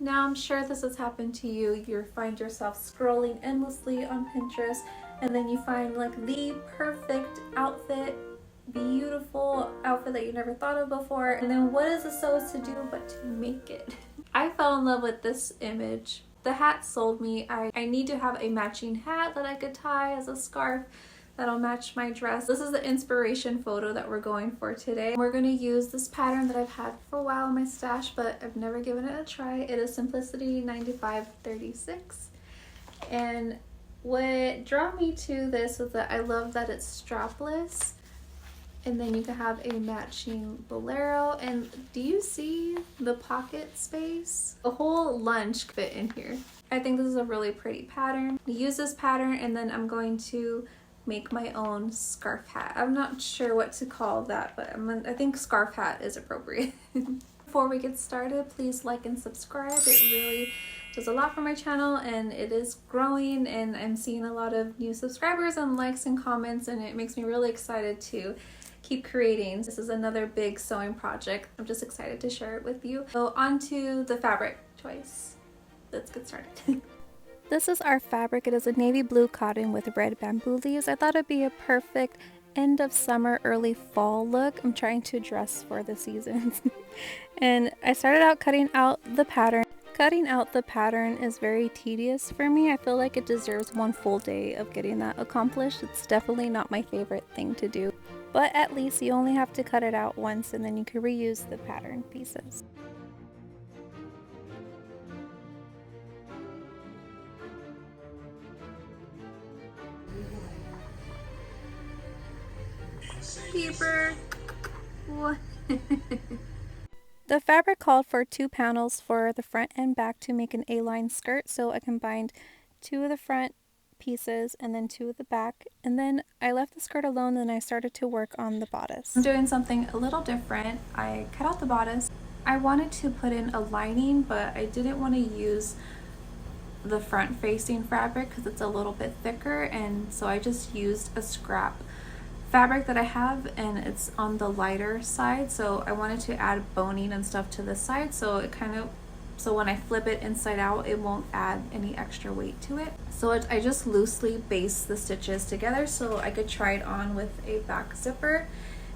Now I'm sure this has happened to you. You find yourself scrolling endlessly on Pinterest and then you find like the perfect outfit, beautiful outfit that you never thought of before. And then what is it supposed to do but to make it? I fell in love with this image. The hat sold me. I need to have a matching hat that I could tie as a scarf that'll match my dress. This is the inspiration photo that we're going for today. We're going to use this pattern that I've had for a while in my stash, but I've never given it a try. It is Simplicity 9536. And what drew me to this was that I love that it's strapless. And then you can have a matching bolero. And do you see the pocket space? A whole lunch fit in here. I think this is a really pretty pattern. Use this pattern and then I'm going to make my own scarf hat. I'm not sure what to call that, but I think scarf hat is appropriate. Before we get started, please like and subscribe. It really does a lot for my channel and it is growing and I'm seeing a lot of new subscribers and likes and comments and it makes me really excited to keep creating. This is another big sewing project. I'm just excited to share it with you. So on to the fabric choice. Let's get started. This is our fabric. It is a navy blue cotton with red bamboo leaves. I thought it'd be a perfect end of summer, early fall look. I'm trying to dress for the seasons. And I started out cutting out the pattern. Cutting out the pattern is very tedious for me. I feel like it deserves one full day of getting that accomplished. It's definitely not my favorite thing to do. But at least you only have to cut it out once and then you can reuse the pattern pieces. Keeper. The fabric called for 2 panels for the front and back to make an A-line skirt, so I combined 2 of the front pieces and then 2 of the back, and then I left the skirt alone and I started to work on the bodice. I'm doing something a little different. I cut out the bodice. I wanted to put in a lining, but I didn't want to use the front facing fabric because it's a little bit thicker, and so I just used a scrap fabric that I have and it's on the lighter side, so I wanted to add boning and stuff to the side so it so when I flip it inside out it won't add any extra weight to it. So I just loosely based the stitches together so I could try it on with a back zipper,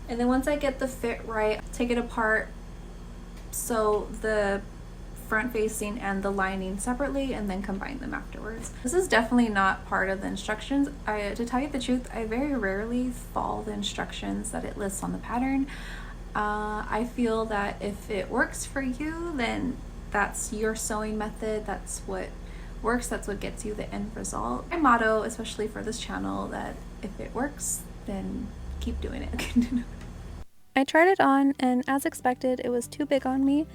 and then once I get the fit right, take it apart so the front facing and the lining separately and then combine them afterwards. This is definitely not part of the instructions. To tell you the truth, I very rarely follow the instructions that it lists on the pattern. I feel that if it works for you, then that's your sewing method, that's what works, that's what gets you the end result. My motto, especially for this channel, that if it works, then keep doing it. I tried it on and as expected, it was too big on me.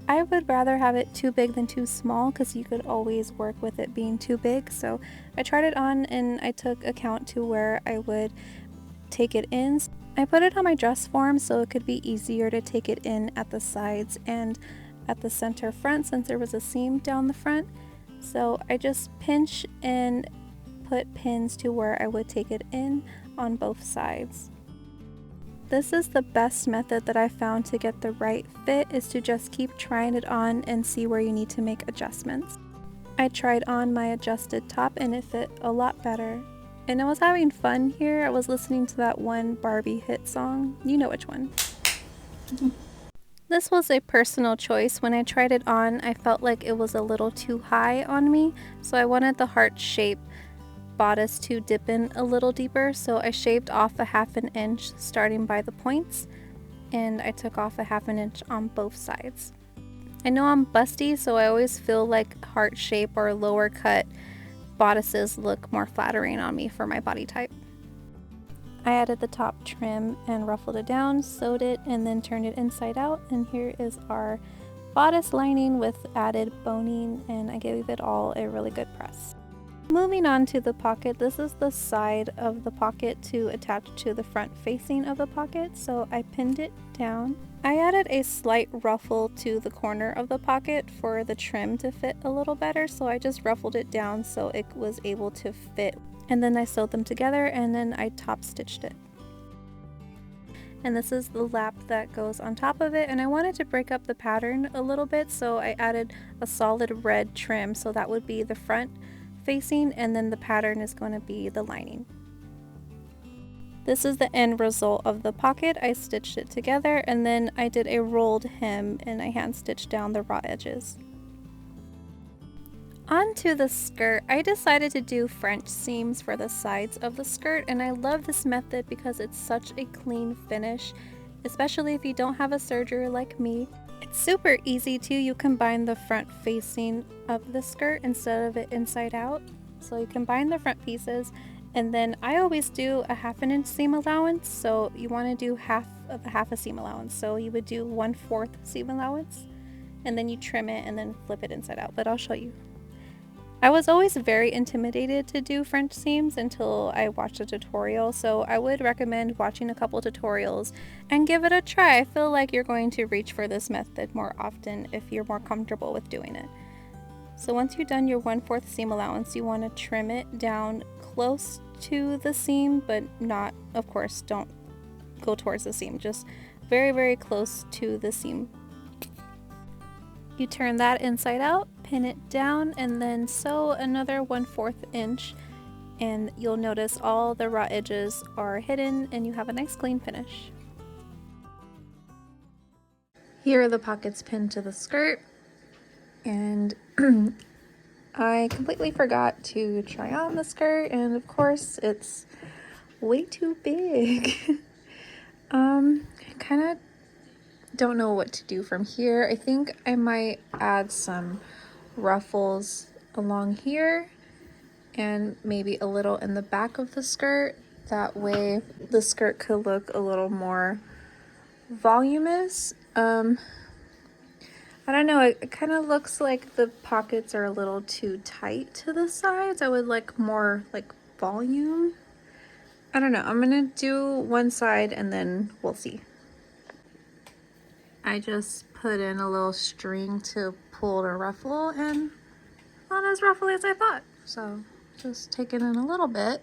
I would rather have it too big than too small because you could always work with it being too big. So I tried it on and I took account to where I would take it in. I put it on my dress form so it could be easier to take it in at the sides and at the center front since there was a seam down the front. So I just pinch and put pins to where I would take it in on both sides. This is the best method that I found to get the right fit, is to just keep trying it on and see where you need to make adjustments. I tried on my adjusted top and it fit a lot better. And I was having fun here. I was listening to that one Barbie hit song. You know which one. This was a personal choice. When I tried it on, I felt like it was a little too high on me, so I wanted the heart shape bodice to dip in a little deeper, so I shaved off a ½ an inch starting by the points and I took off a ½ an inch on both sides. I know I'm busty, so I always feel like heart shape or lower cut bodices look more flattering on me for my body type. I added the top trim and ruffled it down, sewed it, and then turned it inside out, and here is our bodice lining with added boning, and I gave it all a really good press. Moving on to the pocket, this is the side of the pocket to attach to the front facing of the pocket, so I pinned it down. I added a slight ruffle to the corner of the pocket for the trim to fit a little better, so I just ruffled it down so it was able to fit, and then I sewed them together and then I top stitched it. and this is the lap that goes on top of it, and I wanted to break up the pattern a little bit, so I added a solid red trim, so that would be the front facing, and then the pattern is going to be the lining. This is the end result of the pocket. I stitched it together, and then I did a rolled hem and I hand stitched down the raw edges. Onto the skirt, I decided to do French seams for the sides of the skirt, and I love this method because it's such a clean finish, especially if you don't have a serger like me. It's super easy too. You combine the front facing of the skirt instead of it inside out. So you combine the front pieces, and then I always do a 1/2 inch seam allowance, so you want to do half of a seam allowance. So you would do 1/4 seam allowance, and then you trim it and then flip it inside out, but I'll show you. I was always very intimidated to do French seams until I watched a tutorial, so I would recommend watching a couple tutorials and give it a try. I feel like you're going to reach for this method more often if you're more comfortable with doing it. So once you've done your 1/4 seam allowance, you want to trim it down close to the seam, but not, of course, don't go towards the seam, just very, very close to the seam. You turn that inside out, pin it down, and then sew another 1/4 inch, and you'll notice all the raw edges are hidden and you have a nice clean finish. Here are the pockets pinned to the skirt, and I completely forgot to try on the skirt, and of course it's way too big. I kind of don't know what to do from here. I think I might add some ruffles along here and maybe a little in the back of the skirt. That way the skirt could look a little more voluminous. I don't know, it kind of looks like the pockets are a little too tight to the sides. I would like more like volume. I don't know, I'm gonna do one side and then we'll see. I just put in a little string to pull the ruffle, and not as ruffly as I thought. So just taking in a little bit.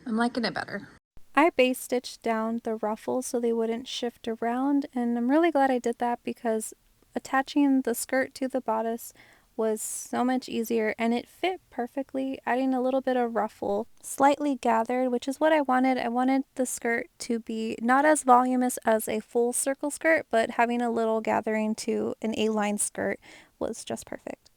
I'm liking it better. I base stitched down the ruffles so they wouldn't shift around, and I'm really glad I did that because attaching the skirt to the bodice was so much easier and it fit perfectly, adding a little bit of ruffle, slightly gathered, which is what I wanted. I wanted the skirt to be not as voluminous as a full circle skirt, but having a little gathering to an A-line skirt was just perfect.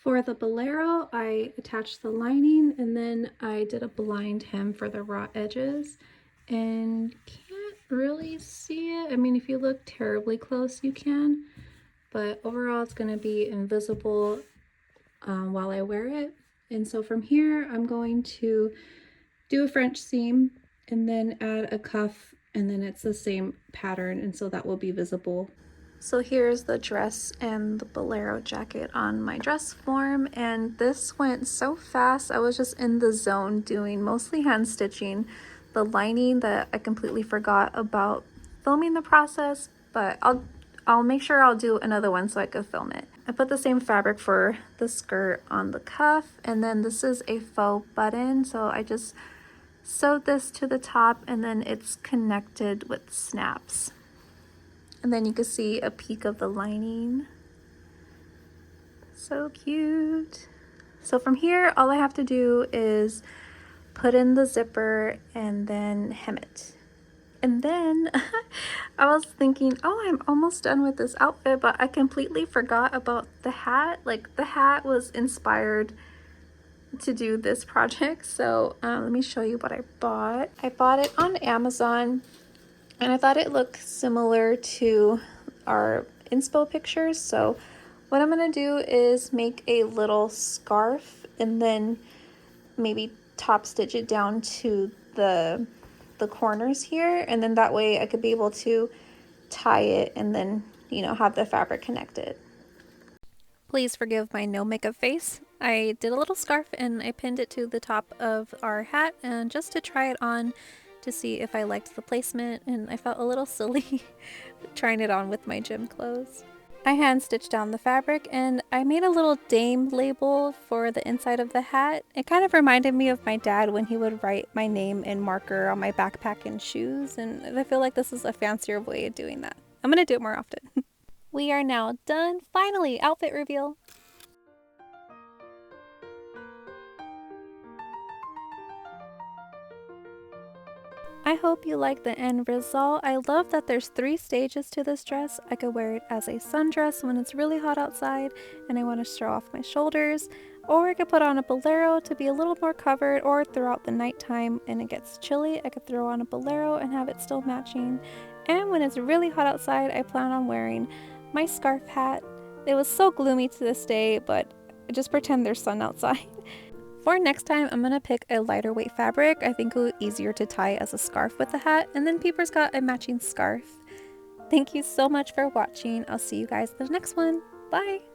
For the bolero, I attached the lining and then I did a blind hem for the raw edges, and can't really see it. I mean, if you look terribly close, you can, but overall it's going to be invisible while I wear it. And so from here, I'm going to do a French seam and then add a cuff, and then it's the same pattern, and so that will be visible. So here's the dress and the bolero jacket on my dress form, and this went so fast. I was just in the zone doing mostly hand stitching the lining that I completely forgot about filming the process, but I'll make sure I'll do another one so I could film it. I put the same fabric for the skirt on the cuff, and then this is a faux button, so I just sewed this to the top and then it's connected with snaps. And then you can see a peek of the lining. So cute. So from here, all I have to do is put in the zipper and then hem it. And then I was thinking, oh, I'm almost done with this outfit, but I completely forgot about the hat. Like, the hat was inspired to do this project. So let me show you what I bought. I bought it on Amazon, and I thought it looked similar to our inspo pictures. So what I'm gonna do is make a little scarf and then maybe top stitch it down to the corners here, and then that way I could be able to tie it and then, you know, have the fabric connected. Please forgive my no makeup face. I did a little scarf and I pinned it to the top of our hat, and just to try it on to see if I liked the placement, and I felt a little silly trying it on with my gym clothes. I hand stitched down the fabric and I made a little dame label for the inside of the hat. It kind of reminded me of my dad when he would write my name in marker on my backpack and shoes, and I feel like this is a fancier way of doing that. I'm gonna do it more often. We are now done. Finally, outfit reveal. I hope you like the end result. I love that there's 3 stages to this dress. I could wear it as a sundress when it's really hot outside and I want to show off my shoulders, or I could put on a bolero to be a little more covered, or throughout the nighttime and it gets chilly, I could throw on a bolero and have it still matching. And when it's really hot outside, I plan on wearing my scarf hat. It was so gloomy to this day, but just pretend there's sun outside. For next time, I'm gonna pick a lighter weight fabric. I think it would be easier to tie as a scarf with the hat, and then Peeper's got a matching scarf. Thank you so much for watching. I'll see you guys in the next one. Bye!